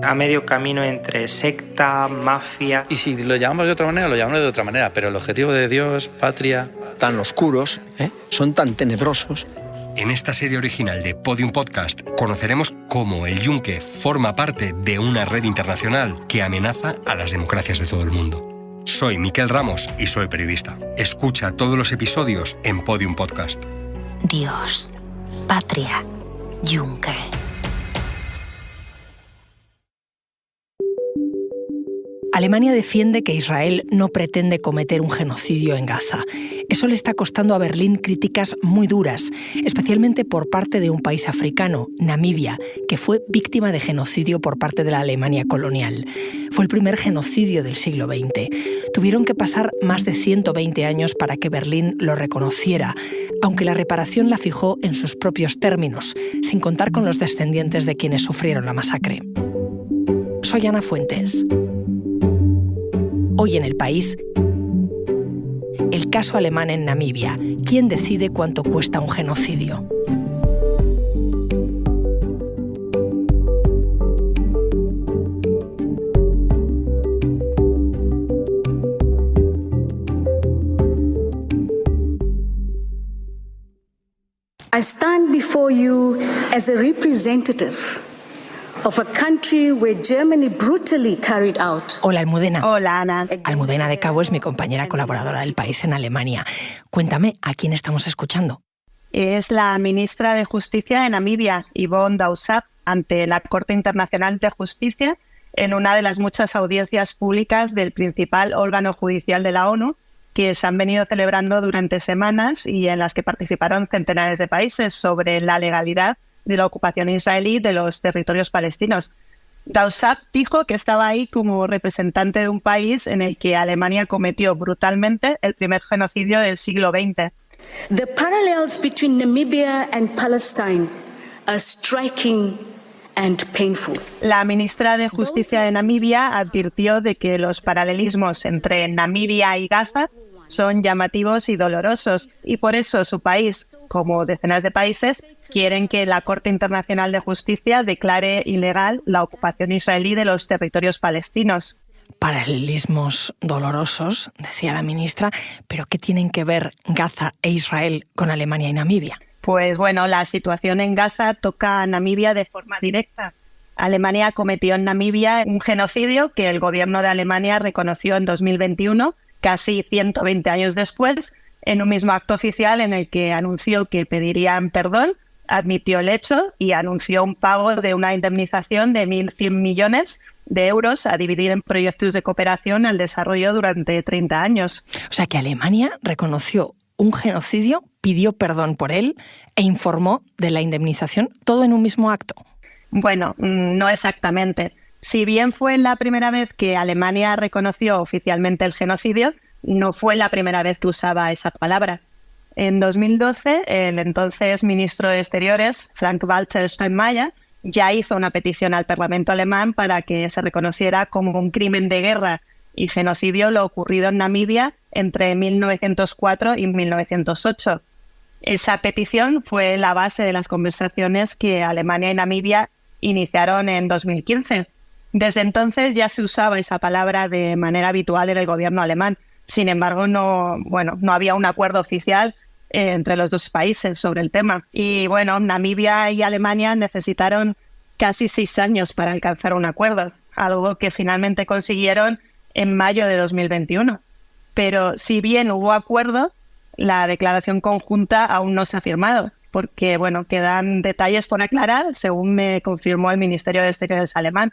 a medio camino entre secta, mafia. Y si lo llamamos de otra manera, lo llamamos de otra manera, pero el objetivo de Dios, patria... Tan oscuros, son tan tenebrosos. En esta serie original de Podium Podcast conoceremos cómo el Yunque forma parte de una red internacional que amenaza a las democracias de todo el mundo. Soy Miquel Ramos y soy periodista. Escucha todos los episodios en Podium Podcast. Dios, patria, Yunque. Alemania defiende que Israel no pretende cometer un genocidio en Gaza. Eso le está costando a Berlín críticas muy duras, especialmente por parte de un país africano, Namibia, que fue víctima de genocidio por parte de la Alemania colonial. Fue el primer genocidio del siglo XX. Tuvieron que pasar más de 120 años para que Berlín lo reconociera, aunque la reparación la fijó en sus propios términos, sin contar con los descendientes de quienes sufrieron la masacre. Soy Ana Fuentes. Hoy en El País, el caso alemán en Namibia. ¿Quién decide cuánto cuesta un genocidio? I stand before you as a representative of a country where Germany brutally carried out. Hola, Almudena. Hola, Ana. Almudena de Cabo es mi compañera colaboradora del País en Alemania. Cuéntame, ¿a quién estamos escuchando? Es la ministra de Justicia de Namibia, Yvonne Dausab, ante la Corte Internacional de Justicia en una de las muchas audiencias públicas del principal órgano judicial de la ONU que se han venido celebrando durante semanas y en las que participaron centenares de países sobre la legalidad de la ocupación israelí de los territorios palestinos. Dausab dijo que estaba ahí como representante de un país en el que Alemania cometió brutalmente el primer genocidio del siglo XX. The parallels between Namibia and Palestine are striking and painful. La ministra de Justicia de Namibia advirtió de que los paralelismos entre Namibia y Gaza son llamativos y dolorosos, y por eso su país, como decenas de países, quieren que la Corte Internacional de Justicia declare ilegal la ocupación israelí de los territorios palestinos. Paralelismos dolorosos, decía la ministra, pero ¿qué tienen que ver Gaza e Israel con Alemania y Namibia? Pues bueno, la situación en Gaza toca a Namibia de forma directa. Alemania cometió en Namibia un genocidio que el gobierno de Alemania reconoció en 2021, casi 120 años después, en un mismo acto oficial en el que anunció que pedirían perdón, admitió el hecho y anunció un pago de una indemnización de 1.100 millones de euros a dividir en proyectos de cooperación al desarrollo durante 30 años. O sea que Alemania reconoció un genocidio, pidió perdón por él e informó de la indemnización, todo en un mismo acto. Bueno, no exactamente. Si bien fue la primera vez que Alemania reconoció oficialmente el genocidio, no fue la primera vez que usaba esa palabra. En 2012, el entonces ministro de Exteriores, Frank-Walter Steinmeier, ya hizo una petición al Parlamento alemán para que se reconociera como un crimen de guerra y genocidio lo ocurrido en Namibia entre 1904 y 1908. Esa petición fue la base de las conversaciones que Alemania y Namibia iniciaron en 2015. Desde entonces ya se usaba esa palabra de manera habitual en el gobierno alemán. Sin embargo, no había un acuerdo oficial entre los dos países sobre el tema. Y bueno, Namibia y Alemania necesitaron casi 6 años para alcanzar un acuerdo, algo que finalmente consiguieron en mayo de 2021. Pero si bien hubo acuerdo, la declaración conjunta aún no se ha firmado, porque quedan detalles por aclarar, según me confirmó el Ministerio de Exteriores alemán.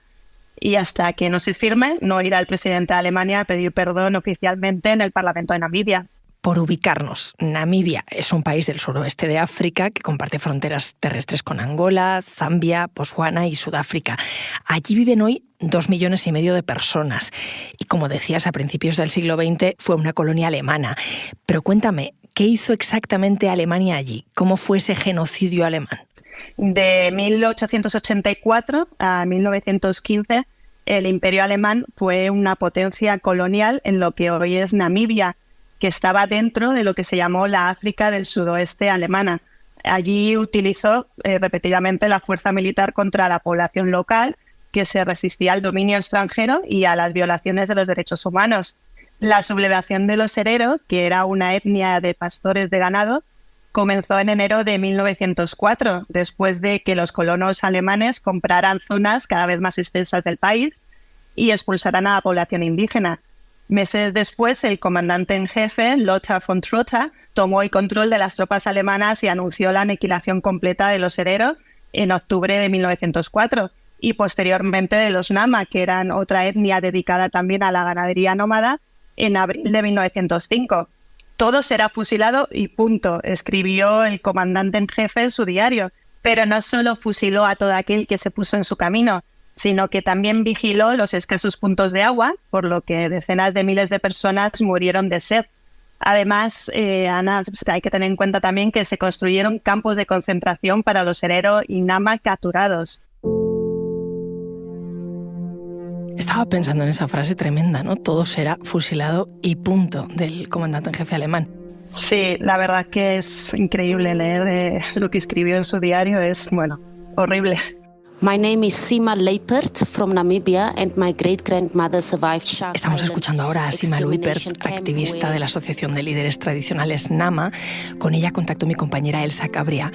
Y hasta que no se firme, no irá el presidente de Alemania a pedir perdón oficialmente en el Parlamento de Namibia. Por ubicarnos, Namibia es un país del suroeste de África que comparte fronteras terrestres con Angola, Zambia, Botswana y Sudáfrica. Allí viven hoy 2,5 millones de personas. Y como decías, a principios del siglo XX fue una colonia alemana. Pero cuéntame, ¿qué hizo exactamente Alemania allí? ¿Cómo fue ese genocidio alemán? De 1884 a 1915, el Imperio Alemán fue una potencia colonial en lo que hoy es Namibia, que estaba dentro de lo que se llamó la África del sudoeste alemana. Allí utilizó repetidamente la fuerza militar contra la población local que se resistía al dominio extranjero y a las violaciones de los derechos humanos. La sublevación de los Herero, que era una etnia de pastores de ganado, comenzó en enero de 1904, después de que los colonos alemanes compraran zonas cada vez más extensas del país y expulsaran a la población indígena. Meses después, el comandante en jefe, Lothar von Trotha, tomó el control de las tropas alemanas y anunció la aniquilación completa de los Herero en octubre de 1904 y posteriormente de los Nama, que eran otra etnia dedicada también a la ganadería nómada, en abril de 1905. Todo será fusilado y punto, escribió el comandante en jefe en su diario. Pero no solo fusiló a todo aquel que se puso en su camino, sino que también vigiló los escasos puntos de agua, por lo que decenas de miles de personas murieron de sed. Además, Ana, hay que tener en cuenta también que se construyeron campos de concentración para los Herero y Nama capturados. Estaba pensando en esa frase tremenda, ¿no? Todo será fusilado y punto, del comandante en jefe alemán. Sí, la verdad que es increíble leer lo que escribió en su diario, es, horrible. My name is Sima Leipert from Namibia and my great-grandmother survived Shark Estamos Island escuchando ahora a Sima Leipert, activista de la Asociación de Líderes Tradicionales Nama. Con ella contactó mi compañera Elsa Cabria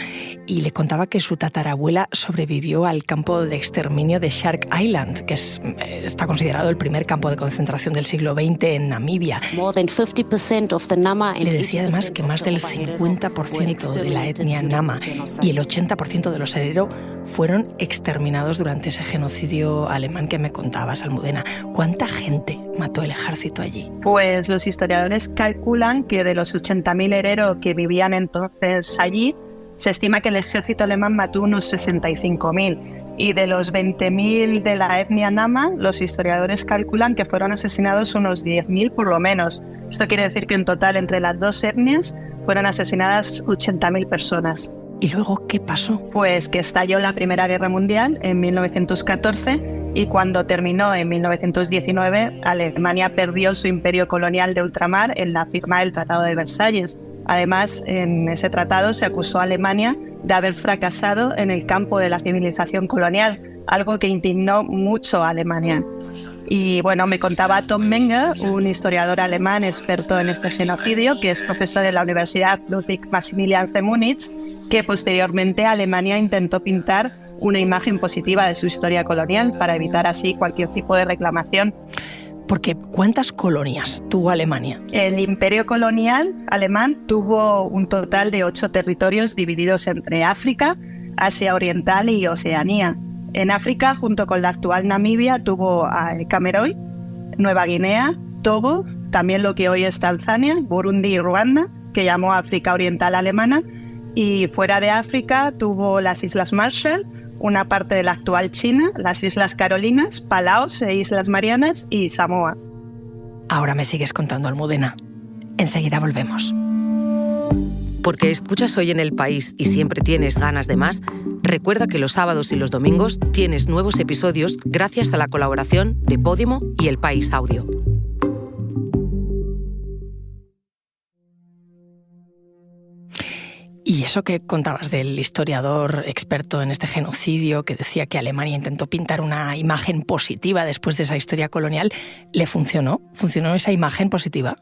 y le contaba que su tatarabuela sobrevivió al campo de exterminio de Shark Island, que está considerado el primer campo de concentración del siglo XX en Namibia. Le decía además que más del 50% de la etnia Nama y el 80% de los Herero fueron exterminados durante ese genocidio alemán que me contabas, Almudena. ¿Cuánta gente mató el ejército allí? Pues los historiadores calculan que de los 80.000 Herero que vivían entonces allí, se estima que el ejército alemán mató unos 65.000. Y de los 20.000 de la etnia Nama, los historiadores calculan que fueron asesinados unos 10.000 por lo menos. Esto quiere decir que en total entre las dos etnias fueron asesinadas 80.000 personas. ¿Y luego qué pasó? Pues que estalló la Primera Guerra Mundial en 1914 y cuando terminó en 1919, Alemania perdió su imperio colonial de ultramar en la firma del Tratado de Versalles. Además, en ese tratado se acusó a Alemania de haber fracasado en el campo de la civilización colonial, algo que indignó mucho a Alemania. Y me contaba Tom Menger, un historiador alemán experto en este genocidio, que es profesor de la Universidad Ludwig Maximilians de Múnich, que posteriormente Alemania intentó pintar una imagen positiva de su historia colonial para evitar así cualquier tipo de reclamación. Porque ¿cuántas colonias tuvo Alemania? El imperio colonial alemán tuvo un total de 8 territorios divididos entre África, Asia Oriental y Oceanía. En África, junto con la actual Namibia, tuvo Camerún, Nueva Guinea, Togo, también lo que hoy es Tanzania, Burundi y Ruanda, que llamó África Oriental Alemana. Y fuera de África tuvo las Islas Marshall, una parte de la actual China, las Islas Carolinas, Palaos e Islas Marianas y Samoa. Ahora me sigues contando, Almudena. Enseguida volvemos. Porque escuchas Hoy en el País y siempre tienes ganas de más, recuerda que los sábados y los domingos tienes nuevos episodios gracias a la colaboración de Podimo y El País Audio. Y eso que contabas del historiador experto en este genocidio que decía que Alemania intentó pintar una imagen positiva después de esa historia colonial, ¿le funcionó? ¿Funcionó esa imagen positiva?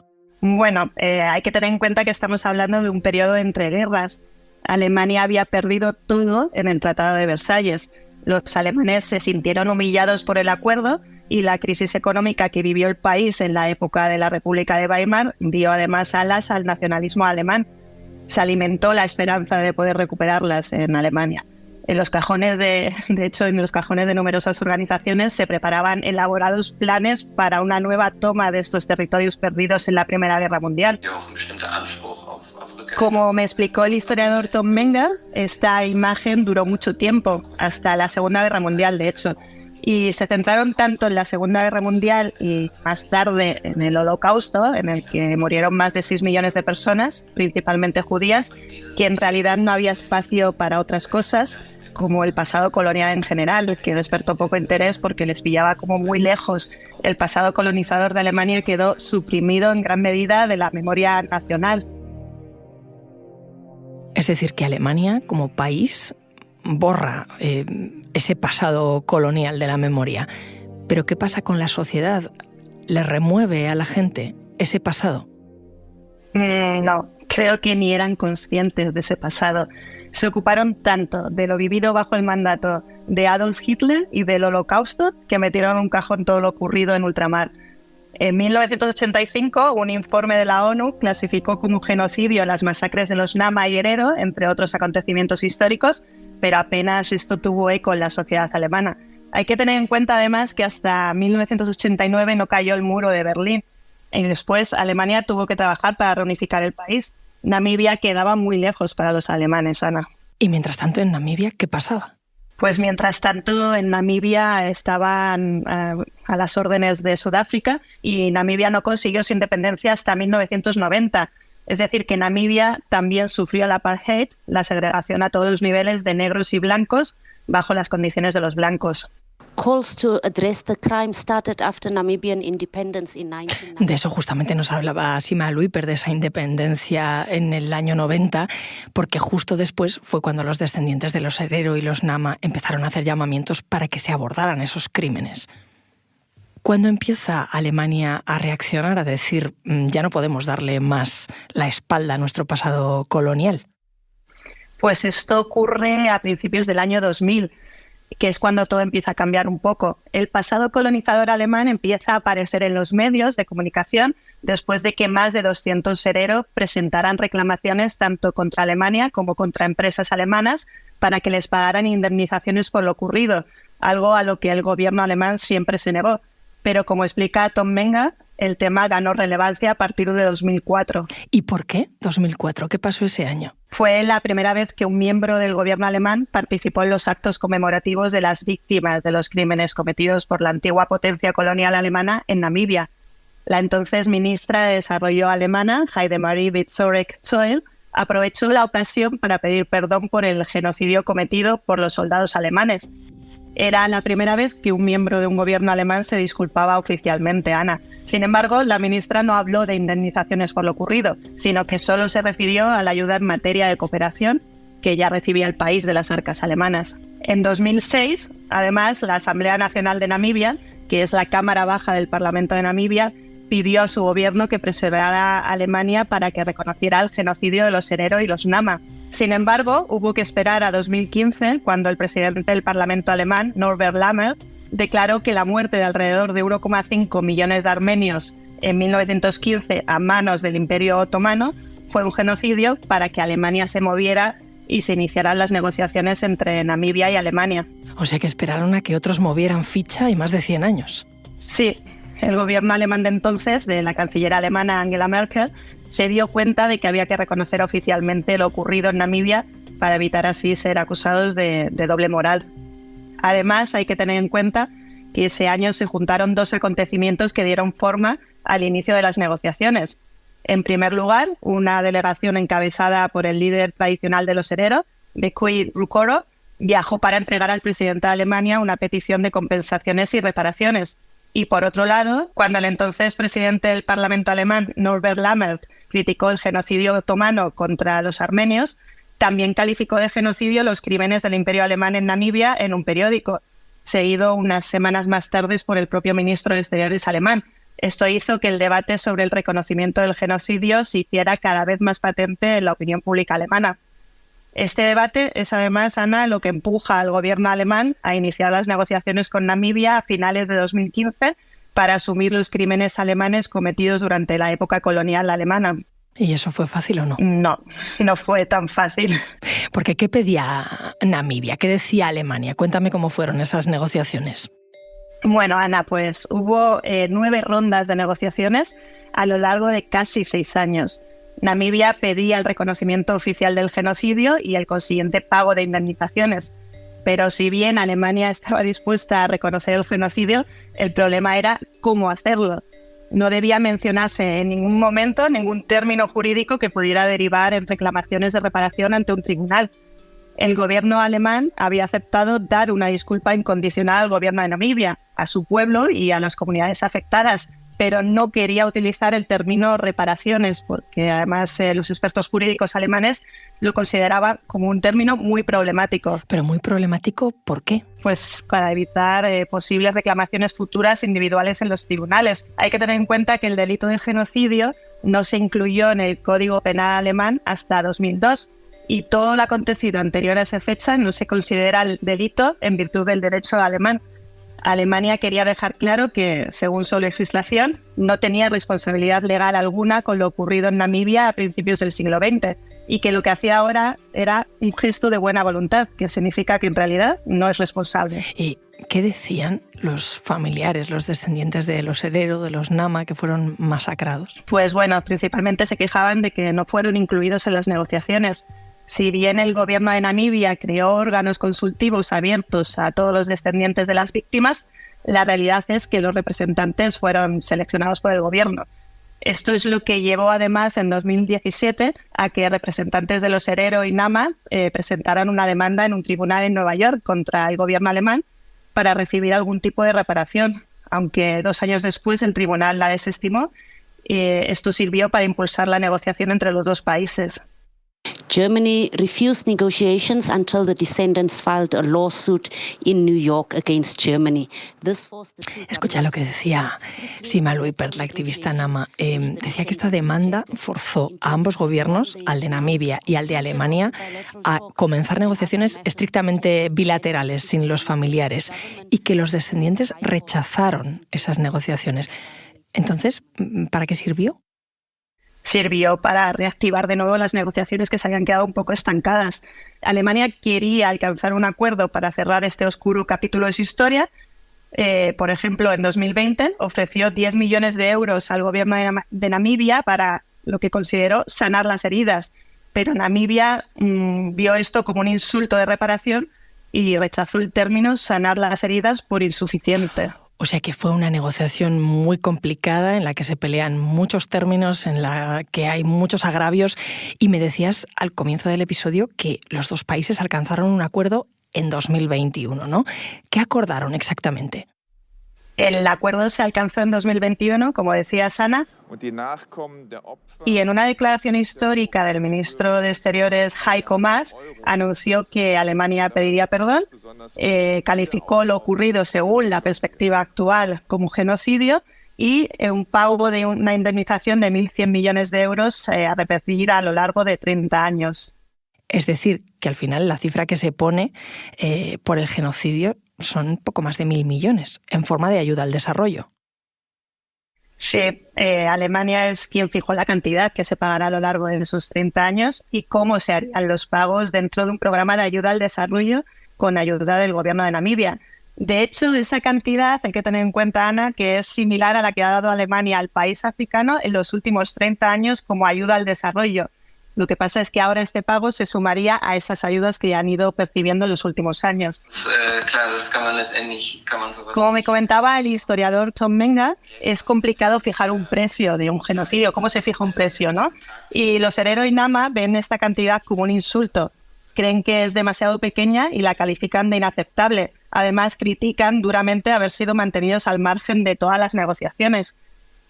Hay que tener en cuenta que estamos hablando de un periodo entre guerras. Alemania había perdido todo en el Tratado de Versalles. Los alemanes se sintieron humillados por el acuerdo y la crisis económica que vivió el país en la época de la República de Weimar dio además alas al nacionalismo alemán. Se alimentó la esperanza de poder recuperarlas en Alemania. En los cajones en los cajones de numerosas organizaciones se preparaban elaborados planes para una nueva toma de estos territorios perdidos en la Primera Guerra Mundial. Como me explicó el historiador Tom Menger, esta imagen duró mucho tiempo, hasta la Segunda Guerra Mundial, de hecho, y se centraron tanto en la Segunda Guerra Mundial y más tarde en el Holocausto, en el que murieron más de 6 millones de personas, principalmente judías, que en realidad no había espacio para otras cosas, como el pasado colonial en general, que despertó poco interés porque les pillaba como muy lejos. El pasado colonizador de Alemania quedó suprimido en gran medida de la memoria nacional. Es decir, que Alemania, como país, borra ese pasado colonial de la memoria. Pero ¿qué pasa con la sociedad? ¿Le remueve a la gente ese pasado? No, creo que ni eran conscientes de ese pasado. Se ocuparon tanto de lo vivido bajo el mandato de Adolf Hitler y del Holocausto que metieron en un cajón todo lo ocurrido en ultramar. En 1985, un informe de la ONU clasificó como genocidio las masacres de los Nama y Herero, entre otros acontecimientos históricos, pero apenas esto tuvo eco en la sociedad alemana. Hay que tener en cuenta además que hasta 1989 no cayó el muro de Berlín y después Alemania tuvo que trabajar para reunificar el país. Namibia quedaba muy lejos para los alemanes, Ana. Y mientras tanto en Namibia, ¿qué pasaba? Pues mientras tanto en Namibia estaban a las órdenes de Sudáfrica y Namibia no consiguió su independencia hasta 1990. Es decir, que Namibia también sufrió el apartheid, la segregación a todos los niveles de negros y blancos bajo las condiciones de los blancos. Calls to address the crime started after Namibian independence in 1990. De eso justamente nos hablaba Sima Luiper, de esa independencia en el año 90, porque justo después fue cuando los descendientes de los Herero y los Nama empezaron a hacer llamamientos para que se abordaran esos crímenes. ¿Cuándo empieza Alemania a reaccionar, a decir ya no podemos darle más la espalda a nuestro pasado colonial? Pues esto ocurre a principios del año 2000, que es cuando todo empieza a cambiar un poco. El pasado colonizador alemán empieza a aparecer en los medios de comunicación después de que más de 200 hereros presentaran reclamaciones tanto contra Alemania como contra empresas alemanas para que les pagaran indemnizaciones por lo ocurrido, algo a lo que el gobierno alemán siempre se negó. Pero como explica Tom Menga, el tema ganó relevancia a partir de 2004. ¿Y por qué 2004? ¿Qué pasó ese año? Fue la primera vez que un miembro del gobierno alemán participó en los actos conmemorativos de las víctimas de los crímenes cometidos por la antigua potencia colonial alemana en Namibia. La entonces ministra de Desarrollo alemana, Heidemarie Wieczorek-Zoll, aprovechó la ocasión para pedir perdón por el genocidio cometido por los soldados alemanes. Era la primera vez que un miembro de un gobierno alemán se disculpaba oficialmente, Ana. Sin embargo, la ministra no habló de indemnizaciones por lo ocurrido, sino que solo se refirió a la ayuda en materia de cooperación que ya recibía el país de las arcas alemanas. En 2006, además, la Asamblea Nacional de Namibia, que es la Cámara Baja del Parlamento de Namibia, pidió a su gobierno que presionara a Alemania para que reconociera el genocidio de los Herero y los Nama. Sin embargo, hubo que esperar a 2015, cuando el presidente del Parlamento alemán, Norbert Lammert, declaró que la muerte de alrededor de 1,5 millones de armenios en 1915 a manos del Imperio Otomano fue un genocidio para que Alemania se moviera y se iniciaran las negociaciones entre Namibia y Alemania. O sea que esperaron a que otros movieran ficha y más de 100 años. Sí, el gobierno alemán de entonces, de la canciller alemana Angela Merkel, se dio cuenta de que había que reconocer oficialmente lo ocurrido en Namibia para evitar así ser acusados de doble moral. Además, hay que tener en cuenta que ese año se juntaron dos acontecimientos que dieron forma al inicio de las negociaciones. En primer lugar, una delegación encabezada por el líder tradicional de los Herero, Bekui Rukoro, viajó para entregar al presidente de Alemania una petición de compensaciones y reparaciones. Y por otro lado, cuando el entonces presidente del Parlamento alemán, Norbert Lammert, criticó el genocidio otomano contra los armenios, también calificó de genocidio los crímenes del Imperio alemán en Namibia en un periódico, seguido unas semanas más tarde por el propio ministro de Exteriores alemán. Esto hizo que el debate sobre el reconocimiento del genocidio se hiciera cada vez más patente en la opinión pública alemana. Este debate es además, Ana, lo que empuja al gobierno alemán a iniciar las negociaciones con Namibia a finales de 2015 para asumir los crímenes alemanes cometidos durante la época colonial alemana. ¿Y eso fue fácil o no? No fue tan fácil. Porque ¿qué pedía Namibia? ¿Qué decía Alemania? Cuéntame cómo fueron esas negociaciones. Bueno, Ana, pues hubo 9 rondas de negociaciones a lo largo de casi 6 años. Namibia pedía el reconocimiento oficial del genocidio y el consiguiente pago de indemnizaciones. Pero si bien Alemania estaba dispuesta a reconocer el genocidio, el problema era cómo hacerlo. No debía mencionarse en ningún momento ningún término jurídico que pudiera derivar en reclamaciones de reparación ante un tribunal. El gobierno alemán había aceptado dar una disculpa incondicional al gobierno de Namibia, a su pueblo y a las comunidades afectadas, pero no quería utilizar el término reparaciones, porque además los expertos jurídicos alemanes lo consideraban como un término muy problemático. ¿Pero muy problemático por qué? Pues para evitar posibles reclamaciones futuras individuales en los tribunales. Hay que tener en cuenta que el delito de genocidio no se incluyó en el Código Penal alemán hasta 2002 y todo lo acontecido anterior a esa fecha no se considera delito en virtud del derecho alemán. Alemania quería dejar claro que, según su legislación, no tenía responsabilidad legal alguna con lo ocurrido en Namibia a principios del siglo XX y que lo que hacía ahora era un gesto de buena voluntad, que significa que en realidad no es responsable. ¿Y qué decían los familiares, los descendientes de los Herero, de los Nama, que fueron masacrados? Pues bueno, principalmente se quejaban de que no fueron incluidos en las negociaciones. Si bien el gobierno de Namibia creó órganos consultivos abiertos a todos los descendientes de las víctimas, la realidad es que los representantes fueron seleccionados por el gobierno. Esto es lo que llevó además en 2017 a que representantes de los Herero y Nama presentaran una demanda en un tribunal en Nueva York contra el gobierno alemán para recibir algún tipo de reparación, aunque 2 años después el tribunal la desestimó. Esto sirvió para impulsar la negociación entre los dos países. Germany refused negotiations until the descendants filed a lawsuit in New York against Germany. Escucha lo que decía Sima Luipert, la activista Nama. Decía que esta demanda forzó a ambos gobiernos, al de Namibia y al de Alemania, a comenzar negociaciones estrictamente bilaterales, sin los familiares, y que los descendientes rechazaron esas negociaciones. Entonces, ¿para qué sirvió? Sirvió para reactivar de nuevo las negociaciones que se habían quedado un poco estancadas. Alemania quería alcanzar un acuerdo para cerrar este oscuro capítulo de su historia. Por ejemplo, en 2020 ofreció 10 millones de euros al gobierno de Namibia para lo que consideró sanar las heridas. Pero Namibia vio esto como un insulto de reparación y rechazó el término sanar las heridas por insuficiente. O sea que fue una negociación muy complicada en la que se pelean muchos términos, en la que hay muchos agravios. Y me decías al comienzo del episodio que los dos países alcanzaron un acuerdo en 2021, ¿no? ¿Qué acordaron exactamente? El acuerdo se alcanzó en 2021, como decía Sana, y en una declaración histórica del ministro de Exteriores Heiko Maas anunció que Alemania pediría perdón, calificó lo ocurrido según la perspectiva actual como genocidio y un pago de una indemnización de 1.100 millones de euros a repetir a lo largo de 30 años. Es decir, que al final la cifra que se pone por el genocidio son poco más de 1.000 millones en forma de ayuda al desarrollo. Sí, Alemania es quien fijó la cantidad que se pagará a lo largo de esos 30 años y cómo se harían los pagos dentro de un programa de ayuda al desarrollo con ayuda del gobierno de Namibia. De hecho, esa cantidad hay que tener en cuenta, Ana, que es similar a la que ha dado Alemania al país africano en los últimos 30 años como ayuda al desarrollo. Lo que pasa es que ahora este pago se sumaría a esas ayudas que ya han ido percibiendo en los últimos años. Como me comentaba el historiador Tom Menga, es complicado fijar un precio de un genocidio. ¿Cómo se fija un precio, no? Y los Herero y Nama ven esta cantidad como un insulto. Creen que es demasiado pequeña y la califican de inaceptable. Además, critican duramente haber sido mantenidos al margen de todas las negociaciones.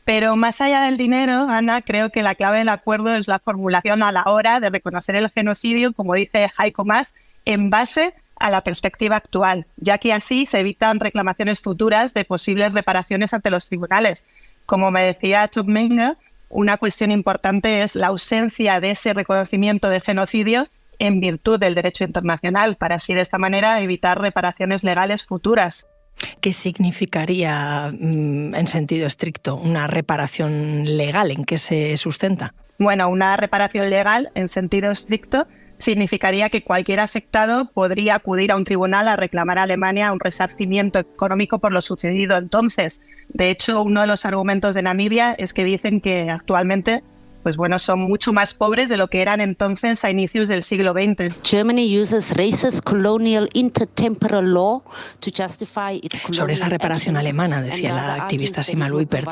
Pero más allá del dinero, Ana, creo que la clave del acuerdo es la formulación a la hora de reconocer el genocidio, como dice Heiko Maas, en base a la perspectiva actual, ya que así se evitan reclamaciones futuras de posibles reparaciones ante los tribunales. Como me decía Tom Menga, una cuestión importante es la ausencia de ese reconocimiento de genocidio en virtud del derecho internacional, para así de esta manera evitar reparaciones legales futuras. ¿Qué significaría, en sentido estricto, una reparación legal? ¿En qué se sustenta? Bueno, una reparación legal, en sentido estricto, significaría que cualquier afectado podría acudir a un tribunal a reclamar a Alemania un resarcimiento económico por lo sucedido entonces. De hecho, uno de los argumentos de Namibia es que dicen que actualmente son mucho más pobres de lo que eran entonces a inicios del siglo XX. Germany uses racist colonial intertemporal law to justify its colonial. Sobre esa reparación alemana, decía la activista Sima Luipert,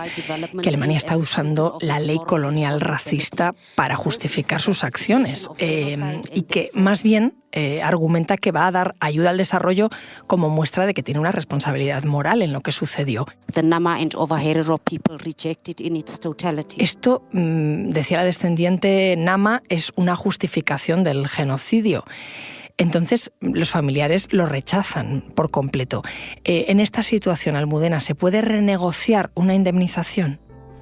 que Alemania está usando la ley colonial racista para justificar sus acciones y que más bien argumenta que va a dar ayuda al desarrollo como muestra de que tiene una responsabilidad moral en lo que sucedió. The Nama and Ova Herero people rejected in its totality. Esto, decía la descendiente Nama, es una justificación del genocidio. Entonces, los familiares lo rechazan por completo. En esta situación, Almudena, ¿se puede renegociar una indemnización?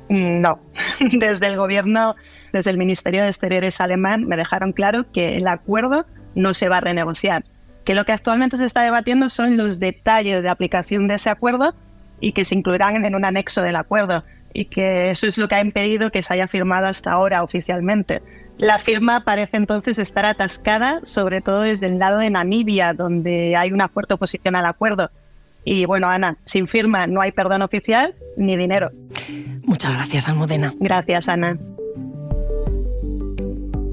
No. Desde el gobierno, desde el Ministerio de Exteriores alemán, me dejaron claro que el acuerdo no se va a renegociar. Que lo que actualmente se está debatiendo son los detalles de aplicación de ese acuerdo y que se incluirán en un anexo del acuerdo. Y que eso es lo que ha impedido que se haya firmado hasta ahora oficialmente. La firma parece entonces estar atascada, sobre todo desde el lado de Namibia, donde hay una fuerte oposición al acuerdo. Y bueno, Ana, sin firma no hay perdón oficial ni dinero. Muchas gracias, Almudena. Gracias, Ana.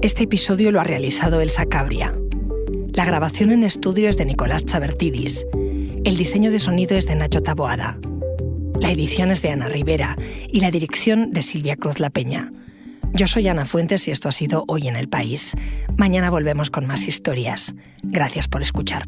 Este episodio lo ha realizado Elsa Cabria. La grabación en estudio es de Nicolás Chabertidis. El diseño de sonido es de Nacho Taboada. La edición es de Ana Rivera y la dirección de Silvia Cruz La Peña. Yo soy Ana Fuentes y esto ha sido Hoy en el País. Mañana volvemos con más historias. Gracias por escuchar.